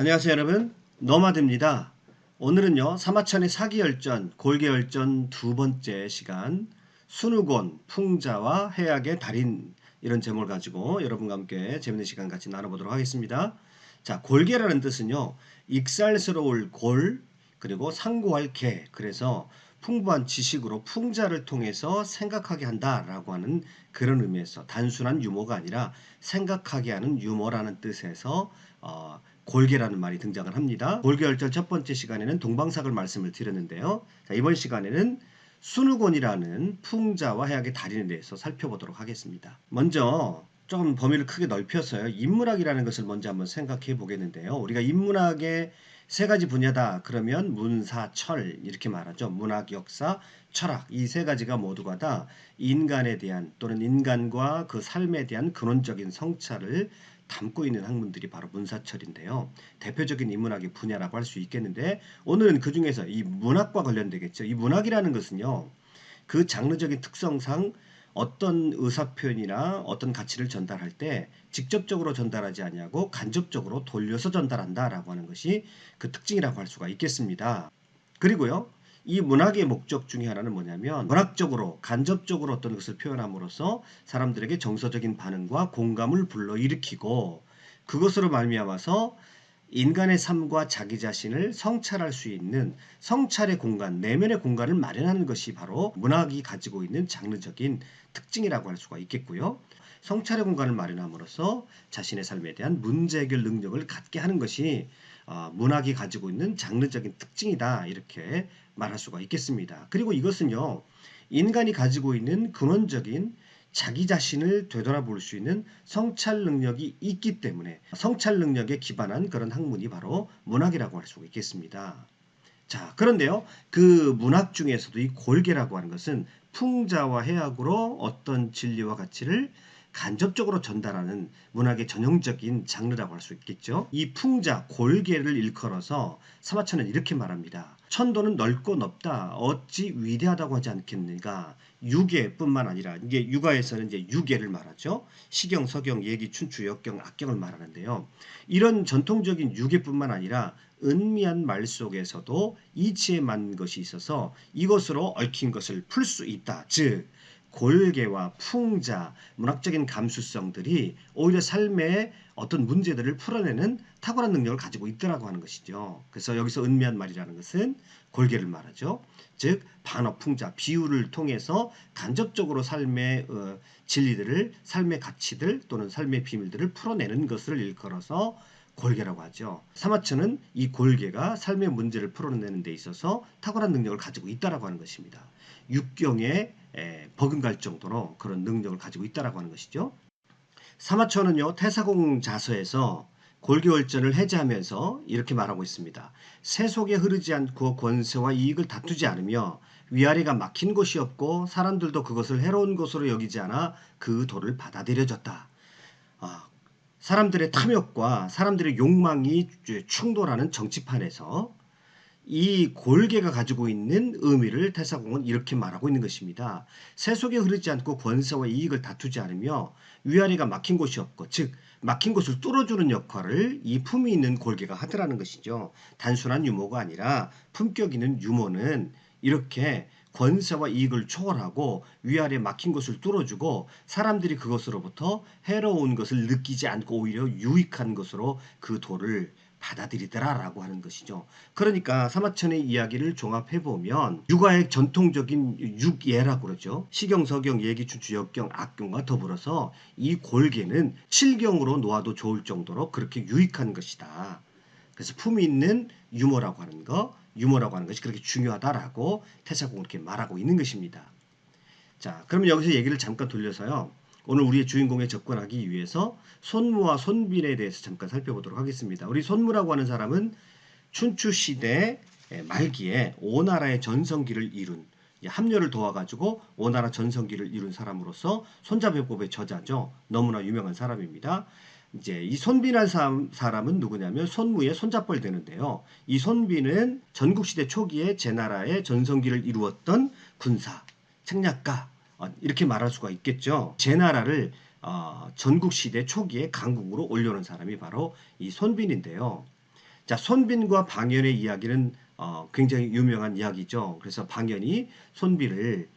안녕하세요 여러분, 노마드입니다. 오늘은요 사마천의 사기열전, 골계열전 두 번째 시간 순우곤, 풍자와 해악의 달인, 이런 제목을 가지고 여러분과 함께 재밌는 시간 같이 나눠보도록 하겠습니다. 자, 골계라는 뜻은요 익살스러울 골, 그리고 상고할 개, 그래서 풍부한 지식으로 풍자를 통해서 생각하게 한다라고 하는 그런 의미에서 단순한 유머가 아니라 생각하게 하는 유머라는 뜻에서 골계라는 말이 등장을 합니다. 골계열전 첫 번째 시간에는 동방삭을 말씀을 드렸는데요. 자, 이번 시간에는 순우곤이라는 풍자와 해악의 달인에 대해서 살펴보도록 하겠습니다. 먼저 좀 범위를 크게 넓혀서요. 인문학이라는 것을 먼저 한번 생각해 보겠는데요. 우리가 인문학의 세 가지 분야다 그러면 문사, 철 이렇게 말하죠. 문학, 역사, 철학, 이 세 가지가 모두가 다 인간에 대한 또는 인간과 그 삶에 대한 근원적인 성찰을 담고 있는 학문들이 바로 문사철인데요. 대표적인 인문학의 분야라고 할 수 있겠는데, 오늘은 그 중에서 이 문학과 관련되겠죠. 이 문학이라는 것은요, 그 장르적인 특성상 어떤 의사표현이나 어떤 가치를 전달할 때 직접적으로 전달하지 아니하고 간접적으로 돌려서 전달한다라고 하는 것이 그 특징이라고 할 수가 있겠습니다. 그리고요, 이 문학의 목적 중에 하나는 뭐냐면 문학적으로 간접적으로 어떤 것을 표현함으로써 사람들에게 정서적인 반응과 공감을 불러일으키고, 그것으로 말미암아서 인간의 삶과 자기 자신을 성찰할 수 있는 성찰의 공간, 내면의 공간을 마련하는 것이 바로 문학이 가지고 있는 장르적인 특징이라고 할 수가 있겠고요. 성찰의 공간을 마련함으로써 자신의 삶에 대한 문제 해결 능력을 갖게 하는 것이 문학이 가지고 있는 장르적인 특징이다, 이렇게 말할 수가 있겠습니다. 그리고 이것은요, 인간이 가지고 있는 근원적인 자기 자신을 되돌아볼 수 있는 성찰 능력이 있기 때문에 성찰 능력에 기반한 그런 학문이 바로 문학이라고 할 수가 있겠습니다. 자, 그런데요, 그 문학 중에서도 이 골계라고 하는 것은 풍자와 해악으로 어떤 진리와 가치를 간접적으로 전달하는 문학의 전형적인 장르라고 할 수 있겠죠. 이 풍자, 골계를 일컬어서 사마천은 이렇게 말합니다. 천도는 넓고 넓다. 어찌 위대하다고 하지 않겠는가. 유계뿐만 아니라, 이게 유가에서는 이제 유계를 말하죠. 시경, 서경, 예기, 춘추, 역경, 악경을 말하는데요. 이런 전통적인 유계뿐만 아니라 은미한 말 속에서도 이치에 맞는 것이 있어서 이것으로 얽힌 것을 풀 수 있다. 즉, 골계와 풍자, 문학적인 감수성들이 오히려 삶의 어떤 문제들을 풀어내는 탁월한 능력을 가지고 있더라고 하는 것이죠. 그래서 여기서 은미한 말이라는 것은 골계를 말하죠. 즉, 반어, 풍자, 비유를 통해서 간접적으로 삶의 진리들을, 삶의 가치들 또는 삶의 비밀들을 풀어내는 것을 일컬어서 골계라고 하죠. 사마천은 이 골계가 삶의 문제를 풀어내는 데 있어서 탁월한 능력을 가지고 있다라고 하는 것입니다. 육경에 버금갈 정도로 그런 능력을 가지고 있다라고 하는 것이죠. 사마천은요, 태사공 자서에서 골계월전을 해제하면서 이렇게 말하고 있습니다. 세속에 흐르지 않고 권세와 이익을 다투지 않으며 위아래가 막힌 곳이 없고 사람들도 그것을 해로운 것으로 여기지 않아 그 도를 받아들여졌다. 사람들의 탐욕과 사람들의 욕망이 충돌하는 정치판에서 이 골계가 가지고 있는 의미를 태사공은 이렇게 말하고 있는 것입니다. 세속에 흐르지 않고 권세와 이익을 다투지 않으며 위아래가 막힌 곳이 없고, 즉 막힌 곳을 뚫어주는 역할을 이 품이 있는 골계가 하더라는 것이죠. 단순한 유머가 아니라 품격 있는 유머는 이렇게 권세와 이익을 초월하고 위아래 막힌 것을 뚫어주고 사람들이 그것으로부터 해로운 것을 느끼지 않고 오히려 유익한 것으로 그 도를 받아들이더라라고 하는 것이죠. 그러니까 사마천의 이야기를 종합해보면 육아의 전통적인 육예라고 그러죠. 시경, 서경, 예기, 춘추, 역경, 악경과 더불어서 이 골계는 칠경으로 놓아도 좋을 정도로 그렇게 유익한 것이다. 그래서 품이 있는 유머라고 하는 것이 그렇게 중요하다라고 태사공은 이렇게 말하고 있는 것입니다. 자, 그러면 여기서 얘기를 잠깐 돌려서요, 오늘 우리의 주인공에 접근하기 위해서 손무와 손빈에 대해서 잠깐 살펴보도록 하겠습니다. 우리 손무라고 하는 사람은 춘추시대 말기에 오나라의 전성기를 이룬, 합려를 도와가지고 오나라 전성기를 이룬 사람으로서 손자병법의 저자죠. 너무나 유명한 사람입니다. 이제 이 손빈한 사람은 누구냐면 손무의 손자뻘 되는데요. 이 손빈은 전국시대 초기에 제나라의 전성기를 이루었던 군사, 책략가, 이렇게 말할 수가 있겠죠. 제나라를 전국시대 초기에 강국으로 올려놓은 사람이 바로 이 손빈인데요. 자, 손빈과 방연의 이야기는 굉장히 유명한 이야기죠. 그래서 방연이 손비를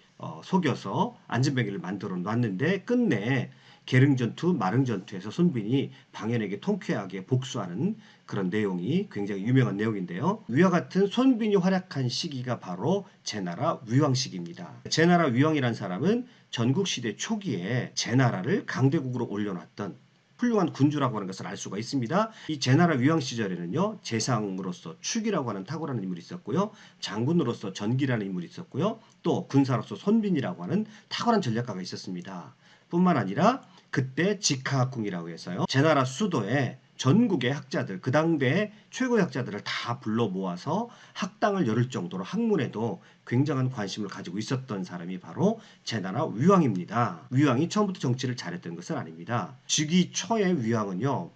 속여서 안전뱅이를 만들어 놨는데 끝내 계릉전투, 마릉전투에서 손빈이 방연에게 통쾌하게 복수하는 그런 내용이 굉장히 유명한 내용인데요. 위와 같은 손빈이 활약한 시기가 바로 제나라 위왕 시기입니다. 제나라 위왕이라는 사람은 전국시대 초기에 제나라를 강대국으로 올려놨던 훌륭한 군주라고 하는 것을 알 수가 있습니다. 이 제나라 위왕 시절에는요, 재상으로서 축이라고 하는 탁월한 인물이 있었고요, 장군으로서 전기라는 인물이 있었고요, 또 군사로서 손빈이라고 하는 탁월한 전략가가 있었습니다. 뿐만 아니라 그때 직하학궁이라고 해서요, 제나라 수도에 전국의 학자들, 그 당대의 최고의 학자들을 다 불러 모아서 학당을 열을 정도로 학문에도 굉장한 관심을 가지고 있었던 사람이 바로 제나라 위왕입니다. 위왕이 처음부터 정치를 잘했던 것은 아닙니다. 즉위 초의 위왕은요,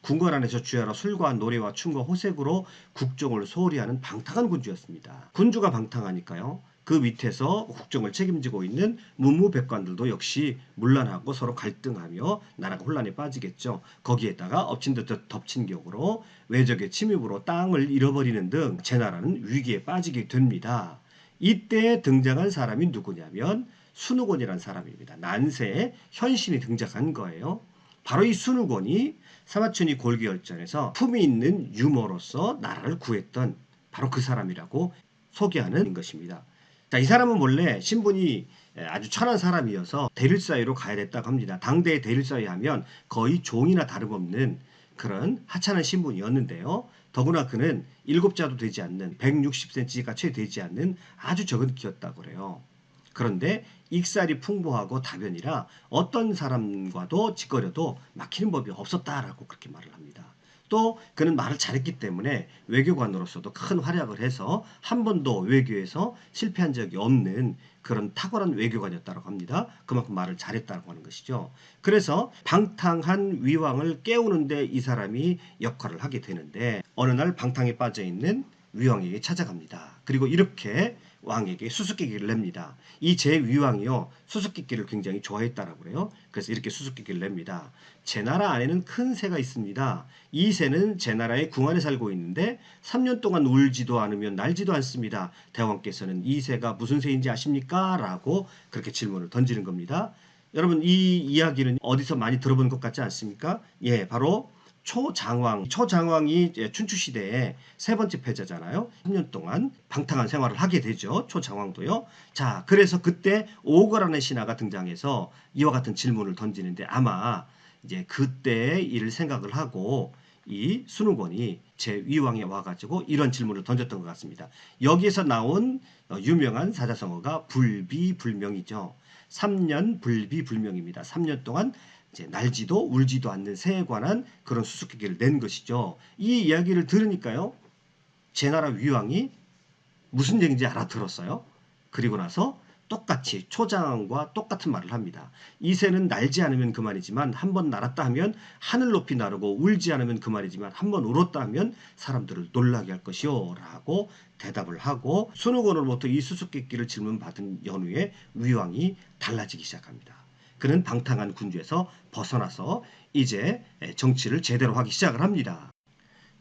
궁궐 안에서 주야로 술과 노래와 춤과 호색으로 국정을 소홀히 하는 방탕한 군주였습니다. 군주가 방탕하니까요, 그 밑에서 국정을 책임지고 있는 문무백관들도 역시 문란하고 서로 갈등하며 나라가 혼란에 빠지겠죠. 거기에다가 엎친 데 덮친 격으로 외적의 침입으로 땅을 잃어버리는 등 제나라는 위기에 빠지게 됩니다. 이때 등장한 사람이 누구냐면 순우곤이라는 사람입니다. 난세의 현신이 등장한 거예요. 바로 이 순우곤이 사마천이 골기열전에서 품위 있는 유머로서 나라를 구했던 바로 그 사람이라고 소개하는 것입니다. 자, 이 사람은 원래 신분이 아주 천한 사람이어서 대릴사위로 가야 됐다고 합니다. 당대의 대릴사위 하면 거의 종이나 다름없는 그런 하찮은 신분이었는데요. 더구나 그는 7자도 되지 않는 160cm가 채 되지 않는 아주 적은 키였다고 그래요. 그런데 익살이 풍부하고 다변이라 어떤 사람과도 짓거려도 막히는 법이 없었다라고 그렇게 말을 합니다. 또 그는 말을 잘했기 때문에 외교관으로서도 큰 활약을 해서 한 번도 외교에서 실패한 적이 없는 그런 탁월한 외교관이었다고 합니다. 그만큼 말을 잘했다고 하는 것이죠. 그래서 방탕한 위왕을 깨우는데 이 사람이 역할을 하게 되는데 어느 날 방탕에 빠져있는 위왕에게 찾아갑니다. 그리고 이렇게 왕에게 수수께끼를 냅니다. 이 제위왕이요, 수수께끼를 굉장히 좋아했다라고 그래요. 그래서 이렇게 수수께끼를 냅니다. 제 나라 안에는 큰 새가 있습니다. 이 새는 제 나라의 궁 안에 살고 있는데 3년 동안 울지도 않으면 날지도 않습니다. 대왕께서는 이 새가 무슨 새인지 아십니까? 라고 그렇게 질문을 던지는 겁니다. 여러분, 이 이야기는 어디서 많이 들어본 것 같지 않습니까? 예, 바로 초장왕이 춘추시대의 세 번째 패자잖아요. 3년 동안 방탕한 생활을 하게 되죠. 초장왕도요. 자, 그래서 그때 오거라는 신하가 등장해서 이와 같은 질문을 던지는데 아마 이제 그때의 일을 생각을 하고 이 순우곤이 제위왕에 와가지고 이런 질문을 던졌던 것 같습니다. 여기에서 나온 유명한 사자성어가 불비불명이죠. 3년 불비불명입니다. 3년 동안 이제 날지도 울지도 않는 새에 관한 그런 수수께끼를 낸 것이죠. 이 이야기를 들으니까요, 제나라 위왕이 무슨 얘기인지 알아들었어요. 그리고 나서 똑같이 초장왕과 똑같은 말을 합니다. 이 새는 날지 않으면 그만이지만 한번 날았다 하면 하늘 높이 나르고 울지 않으면 그만이지만 한번 울었다 하면 사람들을 놀라게 할 것이요 라고 대답을 하고 순우곤으로부터 이 수수께끼를 질문받은 연후에 위왕이 달라지기 시작합니다. 그는 방탕한 군주에서 벗어나서 이제 정치를 제대로 하기 시작을 합니다.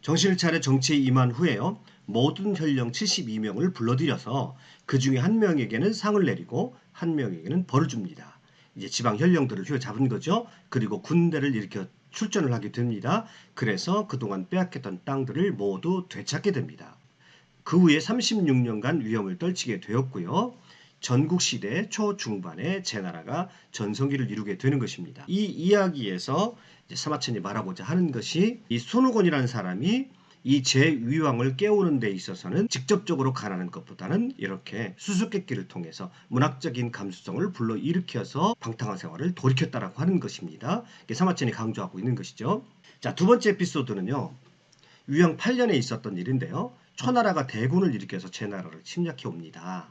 정신을 차려 정치에 임한 후에요, 모든 현령 72명을 불러들여서 그 중에 한 명에게는 상을 내리고 한 명에게는 벌을 줍니다. 이제 지방 현령들을 휘어잡은 거죠. 그리고 군대를 일으켜 출전을 하게 됩니다. 그래서 그동안 빼앗겼던 땅들을 모두 되찾게 됩니다. 그 후에 36년간 위험을 떨치게 되었고요. 전국시대 초중반에 제나라가 전성기를 이루게 되는 것입니다. 이 이야기에서 사마천이 말하고자 하는 것이 이 순우곤이라는 사람이 이 제위왕을 깨우는 데 있어서는 직접적으로 가난한 것보다는 이렇게 수수께끼를 통해서 문학적인 감수성을 불러일으켜서 방탕한 생활을 돌이켰다라고 하는 것입니다. 사마천이 강조하고 있는 것이죠. 자, 두 번째 에피소드는요, 위왕 8년에 있었던 일인데요. 초나라가 대군을 일으켜서 제나라를 침략해 옵니다.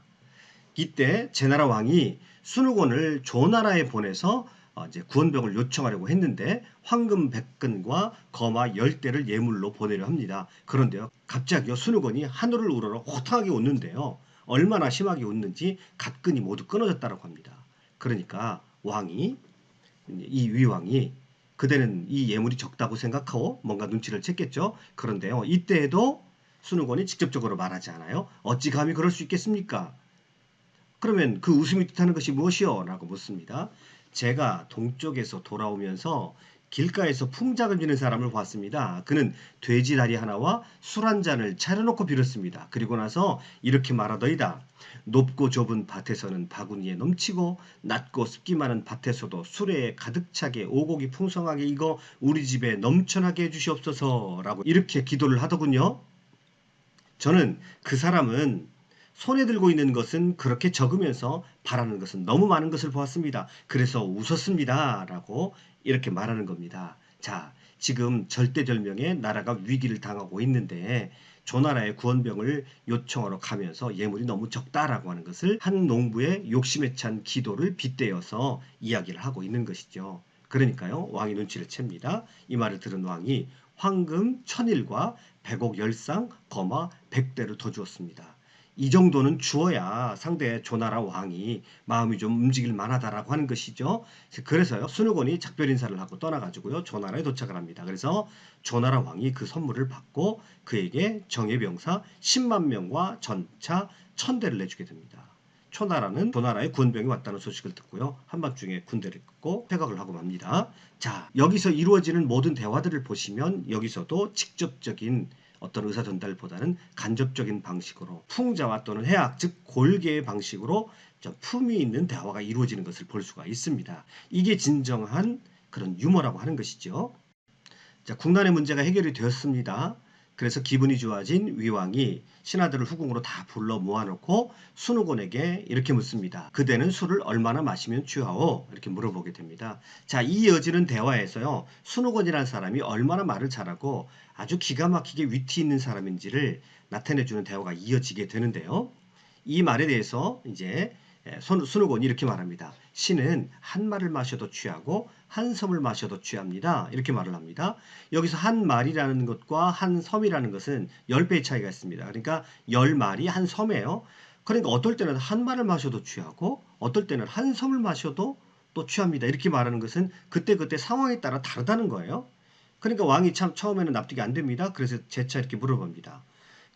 이때 제나라 왕이 순우곤을 조나라에 보내서 이제 구원병을 요청하려고 했는데 황금 100근과 거마 10대를 예물로 보내려 합니다. 그런데요, 갑자기 순우곤이 하늘을 우러러 호탕하게 웃는데요. 얼마나 심하게 웃는지 갓근이 모두 끊어졌다고 합니다. 그러니까 이 위왕이 그대는 이 예물이 적다고 생각하고 뭔가 눈치를 챘겠죠. 그런데요, 이때에도 순우곤이 직접적으로 말하지 않아요. 어찌 감히 그럴 수 있겠습니까? 그러면 그 웃음이 뜻하는 것이 무엇이요? 라고 묻습니다. 제가 동쪽에서 돌아오면서 길가에서 풍작을 지는 사람을 봤습니다. 그는 돼지 다리 하나와 술 한 잔을 차려놓고 빌었습니다. 그리고 나서 이렇게 말하더이다. 높고 좁은 밭에서는 바구니에 넘치고 낮고 습기 많은 밭에서도 수레에 가득 차게 오곡이 풍성하게 익어 우리 집에 넘쳐나게 해주시옵소서라고 이렇게 기도를 하더군요. 저는 그 사람은 손에 들고 있는 것은 그렇게 적으면서 바라는 것은 너무 많은 것을 보았습니다. 그래서 웃었습니다. 라고 이렇게 말하는 겁니다. 자, 지금 절대절명의 나라가 위기를 당하고 있는데 조나라의 구원병을 요청하러 가면서 예물이 너무 적다라고 하는 것을 한 농부의 욕심에 찬 기도를 빗대어서 이야기를 하고 있는 것이죠. 그러니까요, 왕이 눈치를 챕니다. 이 말을 들은 왕이 황금 1000일과 100억 열상, 거마 100대를 더 주었습니다. 이 정도는 주어야 상대 조나라 왕이 마음이 좀 움직일 만하다라고 하는 것이죠. 그래서요, 순우곤이 작별 인사를 하고 떠나가지고요, 조나라에 도착을 합니다. 그래서 조나라 왕이 그 선물을 받고 그에게 정예병사 10만 명과 전차 1000대를 내주게 됩니다. 초나라는 조나라의 군병이 왔다는 소식을 듣고요, 한밤중에 군대를 끊고 퇴각을 하고 맙니다. 자, 여기서 이루어지는 모든 대화들을 보시면 여기서도 직접적인 어떤 의사 전달보다는 간접적인 방식으로 풍자와 또는 해악, 즉 골계의 방식으로 좀 품위 있는 대화가 이루어지는 것을 볼 수가 있습니다. 이게 진정한 그런 유머라고 하는 것이죠. 자, 국난의 문제가 해결이 되었습니다. 그래서 기분이 좋아진 위왕이 신하들을 후궁으로 다 불러 모아놓고 순우곤에게 이렇게 묻습니다. 그대는 술을 얼마나 마시면 취하오? 이렇게 물어보게 됩니다. 자, 이 이어지는 대화에서요, 순우곤이라는 사람이 얼마나 말을 잘하고 아주 기가 막히게 위트 있는 사람인지를 나타내주는 대화가 이어지게 되는데요. 이 말에 대해서 이제 순우곤이 이렇게 말합니다. 신은 한 말을 마셔도 취하고 한 섬을 마셔도 취합니다. 이렇게 말을 합니다. 여기서 한 말이라는 것과 한 섬이라는 것은 10배의 차이가 있습니다. 그러니까 10말이 한 섬이에요. 그러니까 어떨 때는 한 말을 마셔도 취하고 어떨 때는 한 섬을 마셔도 또 취합니다. 이렇게 말하는 것은 그때그때 상황에 따라 다르다는 거예요. 그러니까 왕이 참 처음에는 납득이 안 됩니다. 그래서 재차 이렇게 물어봅니다.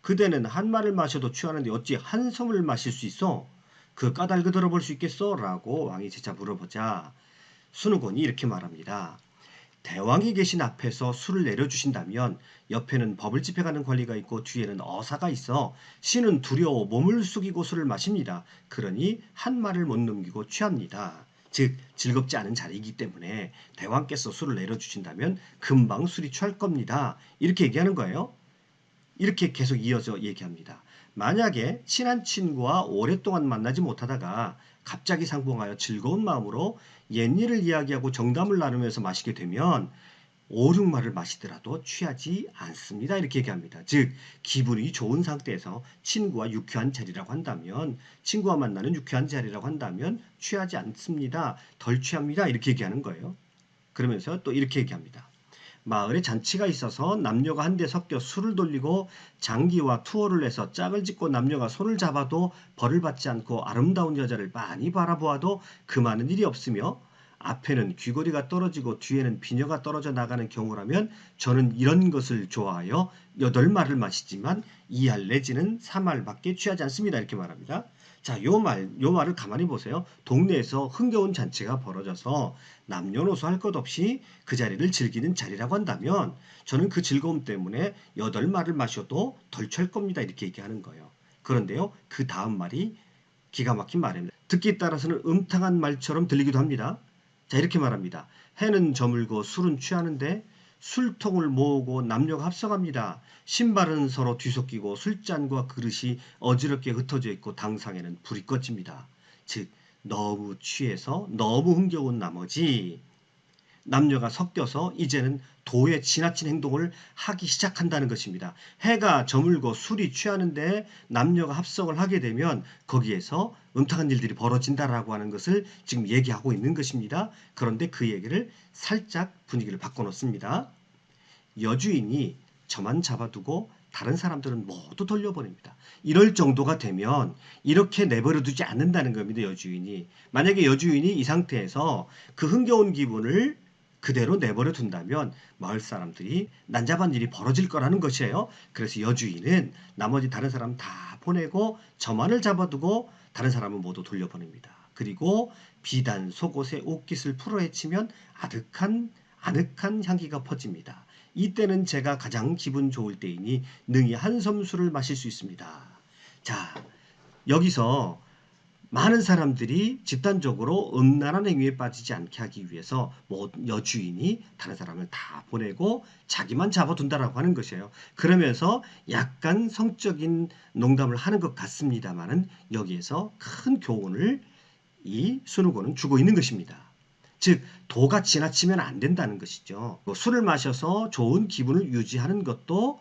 그대는 한 말을 마셔도 취하는데 어찌 한 섬을 마실 수 있어? 그 까닭을 들어볼 수 있겠어? 라고 왕이 재차 물어보자 순우곤이 이렇게 말합니다. 대왕이 계신 앞에서 술을 내려주신다면 옆에는 법을 집행하는 관리가 있고 뒤에는 어사가 있어 신은 두려워 몸을 숙이고 술을 마십니다. 그러니 한 말을 못 넘기고 취합니다. 즉 즐겁지 않은 자리이기 때문에 대왕께서 술을 내려주신다면 금방 술이 취할 겁니다. 이렇게 얘기하는 거예요. 이렇게 계속 이어져 얘기합니다. 만약에 친한 친구와 오랫동안 만나지 못하다가 갑자기 상봉하여 즐거운 마음으로 옛일을 이야기하고 정담을 나누면서 마시게 되면 5, 6말을 마시더라도 취하지 않습니다. 이렇게 얘기합니다. 즉 기분이 좋은 상태에서 친구와 유쾌한 자리라고 한다면 친구와 만나는 유쾌한 자리라고 한다면 취하지 않습니다. 덜 취합니다. 이렇게 얘기하는 거예요. 그러면서 또 이렇게 얘기합니다. 마을에 잔치가 있어서 남녀가 한데 섞여 술을 돌리고 장기와 투호를 해서 짝을 짓고 남녀가 손을 잡아도 벌을 받지 않고 아름다운 여자를 많이 바라보아도 그 많은 일이 없으며 앞에는 귀걸이가 떨어지고 뒤에는 비녀가 떨어져 나가는 경우라면 저는 이런 것을 좋아하여 8말을 마시지만 2할 내지는 3할밖에 취하지 않습니다. 이렇게 말합니다. 자, 요 말을 가만히 보세요. 동네에서 흥겨운 잔치가 벌어져서 남녀노소 할 것 없이 그 자리를 즐기는 자리라고 한다면 저는 그 즐거움 때문에 8말을 마셔도 덜 취할 겁니다. 이렇게 얘기하는 거예요. 그런데요, 그 다음 말이 기가 막힌 말입니다. 듣기에 따라서는 음탕한 말처럼 들리기도 합니다. 자, 이렇게 말합니다. 해는 저물고 술은 취하는데 술통을 모으고 남녀가 합성합니다. 신발은 서로 뒤섞이고 술잔과 그릇이 어지럽게 흩어져 있고 당상에는 불이 꺼집니다. 즉 너무 취해서 너무 흥겨운 나머지 남녀가 섞여서 이제는 도에 지나친 행동을 하기 시작한다는 것입니다. 해가 저물고 술이 취하는데 남녀가 합성을 하게 되면 거기에서 음탕한 일들이 벌어진다라고 하는 것을 지금 얘기하고 있는 것입니다. 그런데 그 얘기를 살짝 분위기를 바꿔놓습니다. 여주인이 저만 잡아두고 다른 사람들은 모두 돌려보냅니다. 이럴 정도가 되면 이렇게 내버려두지 않는다는 겁니다. 여주인이. 만약에 여주인이 이 상태에서 그 흥겨운 기분을 그대로 내버려 둔다면 마을 사람들이 난잡한 일이 벌어질 거라는 것이에요. 그래서 여주인은 나머지 다른 사람 다 보내고 저만을 잡아두고 다른 사람은 모두 돌려보냅니다. 그리고 비단 속옷에 옷깃을 풀어헤치면 아늑한 향기가 퍼집니다. 이때는 제가 가장 기분 좋을 때이니 능히 한섬술을 마실 수 있습니다. 자, 여기서 많은 사람들이 집단적으로 음란한 행위에 빠지지 않게 하기 위해서 여주인이 다른 사람을 다 보내고 자기만 잡아둔다라고 하는 것이에요. 그러면서 약간 성적인 농담을 하는 것 같습니다만은 여기에서 큰 교훈을 이 순우고는 주고 있는 것입니다. 즉 도가 지나치면 안 된다는 것이죠. 술을 마셔서 좋은 기분을 유지하는 것도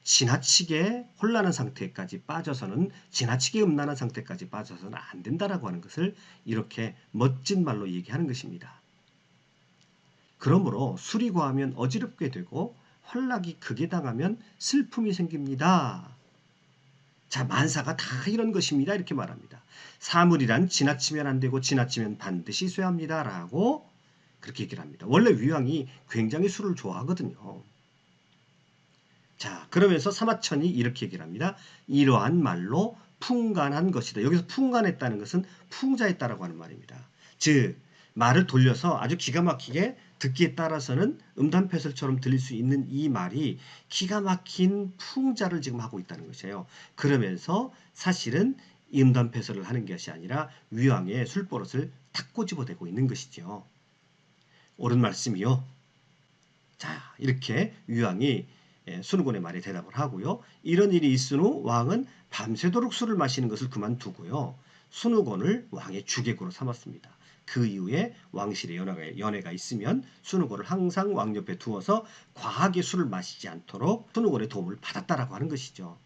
지나치게 혼란한 상태까지 빠져서는 지나치게 음란한 상태까지 빠져서는 안 된다라고 하는 것을 이렇게 멋진 말로 얘기하는 것입니다. 그러므로 술이 과하면 어지럽게 되고 환락이 극에 당하면 슬픔이 생깁니다. 자, 만사가 다 이런 것입니다. 이렇게 말합니다. 사물이란 지나치면 안 되고 지나치면 반드시 쇠합니다. 라고 그렇게 얘기를 합니다. 원래 위왕이 굉장히 술을 좋아하거든요. 자, 그러면서 사마천이 이렇게 얘기를 합니다. 이러한 말로 풍간한 것이다. 여기서 풍간했다는 것은 풍자했다라고 하는 말입니다. 즉 말을 돌려서 아주 기가 막히게 듣기에 따라서는 음담패설처럼 들릴 수 있는 이 말이 기가 막힌 풍자를 지금 하고 있다는 것이에요. 그러면서 사실은 음담패설을 하는 것이 아니라 위왕의 술버릇을 탁 꼬집어대고 있는 것이죠. 옳은 말씀이요. 자, 이렇게 위왕이 순우곤의 말에 대답을 하고요. 이런 일이 있은 후 왕은 밤새도록 술을 마시는 것을 그만두고요. 순우곤을 왕의 주객으로 삼았습니다. 그 이후에 왕실에 연애가 있으면 순우곤을 항상 왕 옆에 두어서 과하게 술을 마시지 않도록 순우곤의 도움을 받았다라고 하는 것이죠.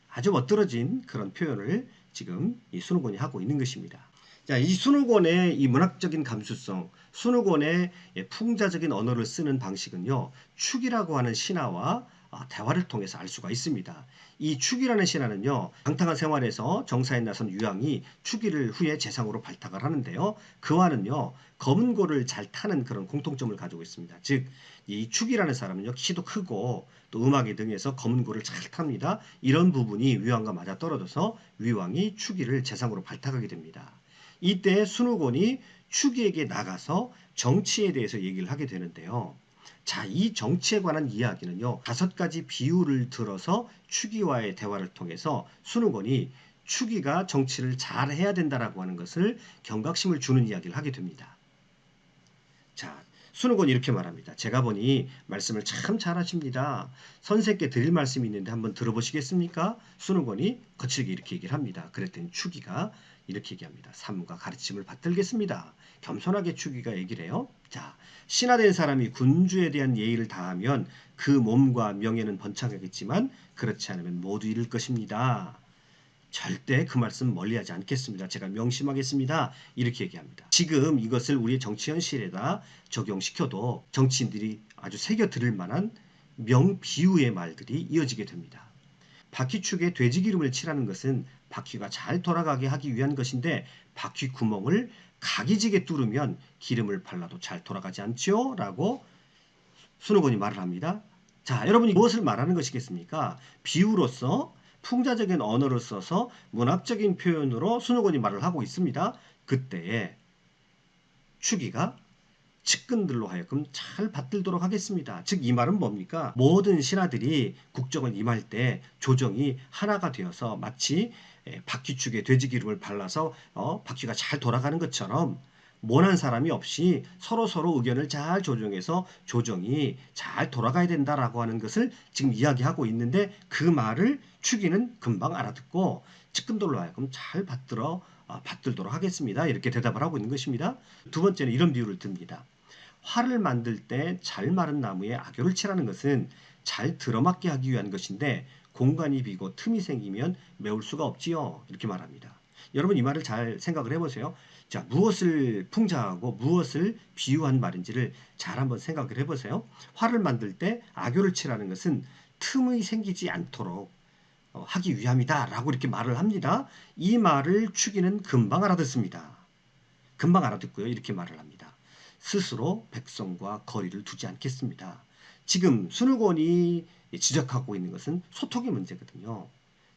아주 멋들어진 그런 표현을 지금 이 순우곤이 하고 있는 것입니다. 자, 이 순우곤의 이 문학적인 감수성, 순우곤의 풍자적인 언어를 쓰는 방식은요, 축이라고 하는 신화와 대화를 통해서 알 수가 있습니다. 이 축이라는 신화는요, 방탕한 생활에서 정사에 나선 유양이 축이를 후에 재상으로 발탁을 하는데요, 그와는요, 검은 고를 잘 타는 그런 공통점을 가지고 있습니다. 즉, 이 축이라는 사람은요, 키도 크고 또 음악에 등에서 검은 고를 잘 탑니다. 이런 부분이 위왕과 맞아 떨어져서 위왕이 축이를 재상으로 발탁하게 됩니다. 이때 순우곤이 축이에게 나가서 정치에 대해서 얘기를 하게 되는데요. 자, 이 정치에 관한 이야기는요. 5가지 비유를 들어서 축이와의 대화를 통해서 순우곤이 축이가 정치를 잘 해야 된다라고 하는 것을 경각심을 주는 이야기를 하게 됩니다. 자, 순우곤이 이렇게 말합니다. 제가 보니 말씀을 참 잘하십니다. 선생께 드릴 말씀이 있는데 한번 들어보시겠습니까? 순우곤이 거칠게 이렇게 얘기를 합니다. 그랬더니 축이가 이렇게 얘기합니다. 삼가 가르침을 받들겠습니다. 겸손하게 축이가 얘기를 해요. 자, 신하된 사람이 군주에 대한 예의를 다하면 그 몸과 명예는 번창하겠지만 그렇지 않으면 모두 잃을 것입니다. 절대 그 말씀 멀리하지 않겠습니다. 제가 명심하겠습니다. 이렇게 얘기합니다. 지금 이것을 우리의 정치 현실에다 적용시켜도 정치인들이 아주 새겨 들을 만한 명비유의 말들이 이어지게 됩니다. 바퀴축에 돼지기름을 칠하는 것은 바퀴가 잘 돌아가게 하기 위한 것인데 바퀴 구멍을 각이지게 뚫으면 기름을 발라도 잘 돌아가지 않지요? 라고 순우곤이 말을 합니다. 자, 여러분이 무엇을 말하는 것이겠습니까? 비유로서 풍자적인 언어를 써서 문학적인 표현으로 순우곤이 말을 하고 있습니다. 그때에 축이가 측근들로 하여금 잘 받들도록 하겠습니다. 즉 이 말은 뭡니까? 모든 신하들이 국정을 임할 때 조정이 하나가 되어서 마치 바퀴축에 돼지기름을 발라서 바퀴가 잘 돌아가는 것처럼 모난 사람이 없이 서로 의견을 잘 조정해서 조정이 잘 돌아가야 된다라고 하는 것을 지금 이야기하고 있는데 그 말을 축이는 금방 알아듣고 측근들로 하여금 잘 받들도록 하겠습니다. 이렇게 대답을 하고 있는 것입니다. 두 번째는 이런 비유를 듭니다. 활을 만들 때 잘 마른 나무에 악효를 칠하는 것은 잘 들어맞게 하기 위한 것인데 공간이 비고 틈이 생기면 메울 수가 없지요. 이렇게 말합니다. 여러분 이 말을 잘 생각을 해보세요. 자, 무엇을 풍자하고 무엇을 비유한 말인지를 잘 한번 생각을 해보세요. 활을 만들 때 악효를 칠하는 것은 틈이 생기지 않도록 하기 위함이다 라고 이렇게 말을 합니다. 이 말을 축이는 금방 알아듣습니다. 금방 알아듣고요. 이렇게 말을 합니다. 스스로 백성과 거리를 두지 않겠습니다. 지금 순후곤이 지적하고 있는 것은 소통의 문제거든요.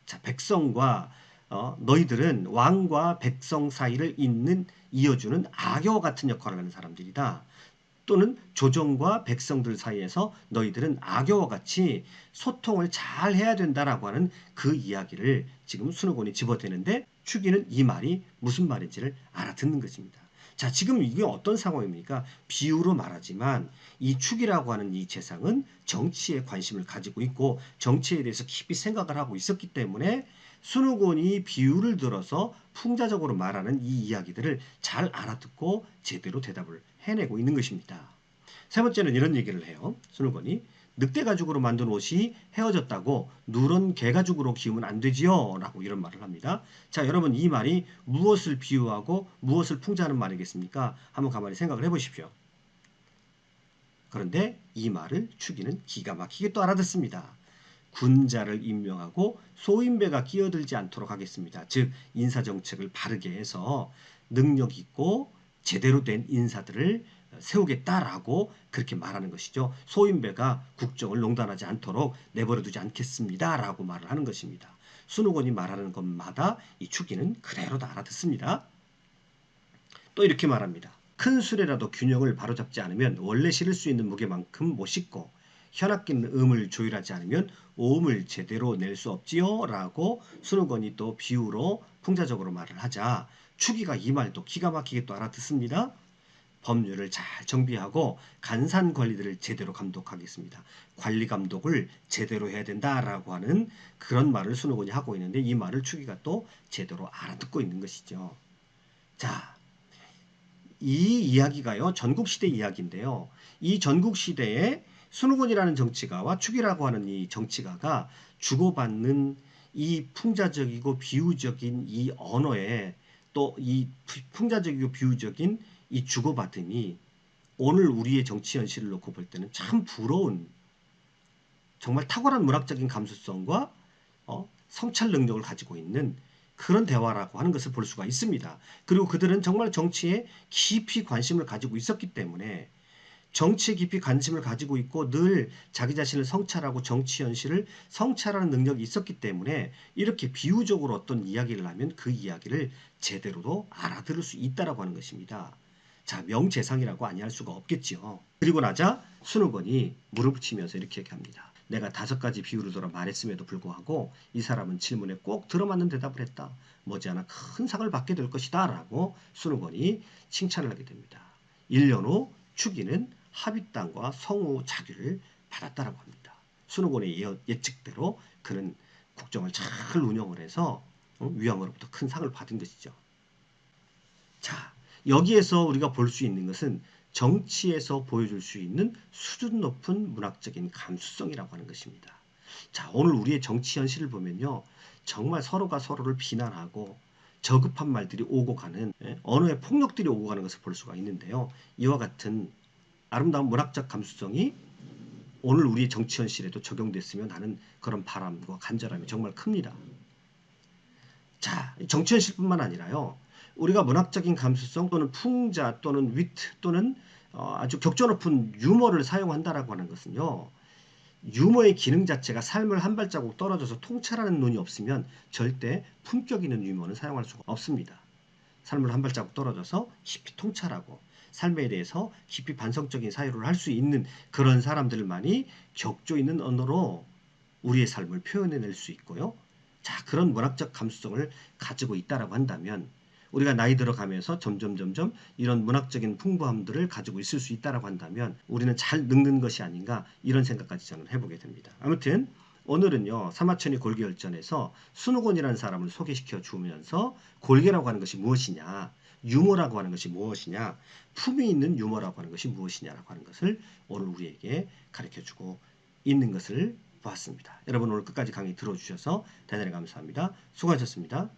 자, 백성과 너희들은 왕과 백성 사이를 이어주는 악여와 같은 역할을 하는 사람들이다. 또는 조정과 백성들 사이에서 너희들은 악여와 같이 소통을 잘 해야 된다라고 하는 그 이야기를 지금 순후곤이 집어대는데 축이는 이 말이 무슨 말인지를 알아듣는 것입니다. 자, 지금 이게 어떤 상황입니까? 비유로 말하지만 이 축이라고 하는 이 재상은 정치에 관심을 가지고 있고 정치에 대해서 깊이 생각을 하고 있었기 때문에 순후곤이 비유를 들어서 풍자적으로 말하는 이 이야기들을 잘 알아듣고 제대로 대답을 해내고 있는 것입니다. 세 번째는 이런 얘기를 해요. 순후곤이 늑대 가죽으로 만든 옷이 헤어졌다고 누런 개 가죽으로 기우면 안 되지요 라고 이런 말을 합니다. 자, 여러분, 이 말이 무엇을 비유하고 무엇을 풍자하는 말이겠습니까? 한번 가만히 생각을 해보십시오. 그런데 이 말을 축이는 기가 막히게 또 알아듣습니다. 군자를 임명하고 소인배가 끼어들지 않도록 하겠습니다. 즉 인사정책을 바르게 해서 능력 있고 제대로 된 인사들을 세우겠다라고 그렇게 말하는 것이죠. 소인배가 국정을 농단하지 않도록 내버려두지 않겠습니다 라고 말을 하는 것입니다. 순후곤이 말하는 것마다 이 축이는 그대로 다 알아듣습니다. 또 이렇게 말합니다. 큰 수레라도 균형을 바로잡지 않으면 원래 실을 수 있는 무게만큼 못 싣고 현악기는 음을 조율하지 않으면 오음을 제대로 낼 수 없지요 라고 순후곤이 또 비유로 풍자적으로 말을 하자 축이가 이 말도 기가 막히게 또 알아듣습니다. 법률을 잘 정비하고 간산 관리들을 제대로 감독하겠습니다. 관리 감독을 제대로 해야 된다라고 하는 그런 말을 순후곤이 하고 있는데 이 말을 축이가 또 제대로 알아듣고 있는 것이죠. 자, 이 이야기가요, 전국시대 이야기인데요. 이 전국시대에 순후곤이라는 정치가와 축이라고 하는 이 정치가가 주고받는 이 풍자적이고 비유적인 이 언어에 또 이 풍자적이고 비유적인 이 주고받음이 오늘 우리의 정치 현실을 놓고 볼 때는 참 부러운 정말 탁월한 문학적인 감수성과 성찰 능력을 가지고 있는 그런 대화라고 하는 것을 볼 수가 있습니다. 그리고 그들은 정말 정치에 깊이 관심을 가지고 있었기 때문에 정치에 깊이 관심을 가지고 있고 늘 자기 자신을 성찰하고 정치 현실을 성찰하는 능력이 있었기 때문에 이렇게 비유적으로 어떤 이야기를 하면 그 이야기를 제대로도 알아들을 수 있다라고 하는 것입니다. 자, 명재상이라고 아니할 수가 없겠지요. 그리고 나자 순후곤이 무릎을 치면서 이렇게 얘기합니다. 내가 5가지 비유를 들어 말했음에도 불구하고 이 사람은 질문에 꼭 들어맞는 대답을 했다. 머지않아 큰 상을 받게 될 것이다 라고 순후곤이 칭찬을 하게 됩니다. 1년 후 축이는 하빗당과 성우 자귀를 받았다라고 합니다. 순후곤의 예측대로 그는 국정을 잘 운영을 해서 위왕으로부터 큰 상을 받은 것이죠. 자, 여기에서 우리가 볼 수 있는 것은 정치에서 보여줄 수 있는 수준 높은 문학적인 감수성이라고 하는 것입니다. 자, 오늘 우리의 정치 현실을 보면요. 정말 서로가 서로를 비난하고 저급한 말들이 오고 가는 언어의 폭력들이 오고 가는 것을 볼 수가 있는데요. 이와 같은 아름다운 문학적 감수성이 오늘 우리의 정치 현실에도 적용됐으면 하는 그런 바람과 간절함이 정말 큽니다. 자, 정치 현실뿐만 아니라요. 우리가 문학적인 감수성 또는 풍자 또는 위트 또는 아주 격조 높은 유머를 사용한다라고 하는 것은요. 유머의 기능 자체가 삶을 한 발자국 떨어져서 통찰하는 눈이 없으면 절대 품격 있는 유머는 사용할 수가 없습니다. 삶을 한 발자국 떨어져서 깊이 통찰하고 삶에 대해서 깊이 반성적인 사유를 할 수 있는 그런 사람들만이 격조 있는 언어로 우리의 삶을 표현해낼 수 있고요. 자, 그런 문학적 감수성을 가지고 있다라고 한다면 우리가 나이 들어가면서 점점 이런 문학적인 풍부함들을 가지고 있을 수 있다라고 한다면 우리는 잘 늙는 것이 아닌가 이런 생각까지 저는 해보게 됩니다. 아무튼 오늘은요. 사마천이 골계열전에서 순후곤이라는 사람을 소개시켜 주면서 골계라고 하는 것이 무엇이냐, 유머라고 하는 것이 무엇이냐, 품이 있는 유머라고 하는 것이 무엇이냐라고 하는 것을 오늘 우리에게 가르쳐주고 있는 것을 보았습니다. 여러분 오늘 끝까지 강의 들어주셔서 대단히 감사합니다. 수고하셨습니다.